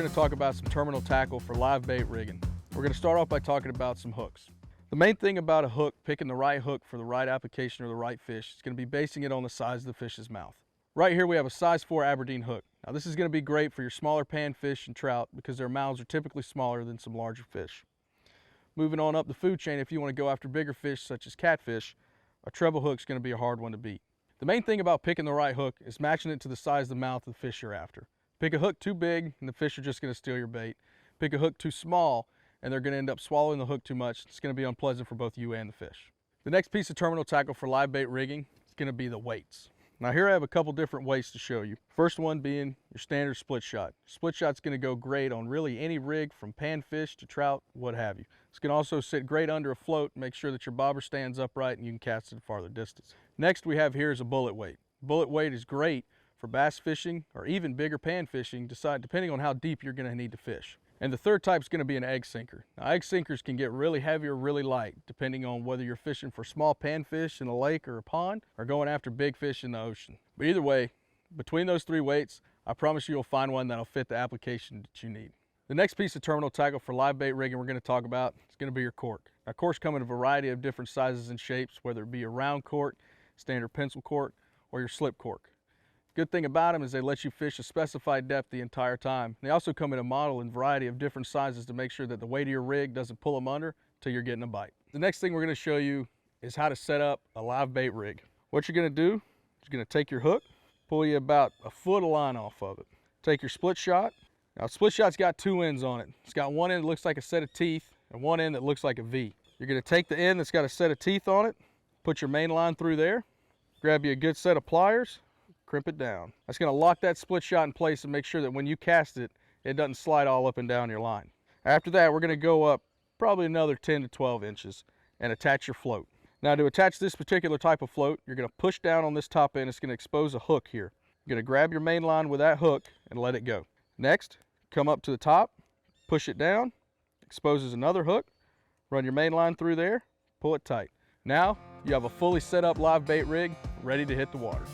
going to talk about some terminal tackle for live bait rigging. We're going to start off by talking about some hooks. The main thing about a hook, picking the right hook for the right application or the right fish, is going to be basing it on the size of the fish's mouth. Right here we have a size 4 Aberdeen hook. Now this is going to be great for your smaller panfish and trout because their mouths are typically smaller than some larger fish. Moving on up the food chain, if you want to go after bigger fish such as catfish, a treble hook is going to be a hard one to beat. The main thing about picking the right hook is matching it to the size of the mouth of the fish you're after. Pick a hook too big and the fish are just going to steal your bait. Pick a hook too small and they're going to end up swallowing the hook too much. It's going to be unpleasant for both you and the fish. The next piece of terminal tackle for live bait rigging is going to be the weights. Now here I have a couple different weights to show you. First one being your standard split shot. Split shot's going to go great on really any rig from panfish to trout, what have you. It's going to also sit great under a float, make sure that your bobber stands upright and you can cast it a farther distance. Next we have here is a bullet weight. Bullet weight is great for bass fishing or even bigger pan fishing, depending on how deep you're going to need to fish. And the third type is going to be an egg sinker. Now egg sinkers can get really heavy or really light depending on whether you're fishing for small panfish in a lake or a pond or going after big fish in the ocean. But either way, between those three weights, I promise you'll find one that'll fit the application that you need. The next piece of terminal tackle for live bait rigging we're going to talk about is going to be your cork. Now corks come in a variety of different sizes and shapes, whether it be a round cork, standard pencil cork, or your slip cork. Good thing about them is they let you fish a specified depth the entire time. They also come in a model and variety of different sizes to make sure that the weight of your rig doesn't pull them under till you're getting a bite. The next thing we're going to show you is how to set up a live bait rig. What you're going to do is you're going to take your hook, pull you about a foot of line off of it. Take your split shot. Now split shot's got two ends on it. It's got one end that looks like a set of teeth and one end that looks like a V. You're going to take the end that's got a set of teeth on it, put your main line through there, grab you a good set of pliers, crimp it down. That's going to lock that split shot in place and make sure that when you cast it, it doesn't slide all up and down your line. After that, we're going to go up probably another 10 to 12 inches and attach your float. Now to attach this particular type of float, you're going to push down on this top end. It's going to expose a hook here. You're going to grab your main line with that hook and let it go. Next, come up to the top, push it down, exposes another hook, run your main line through there, pull it tight. Now you have a fully set up live bait rig ready to hit the water.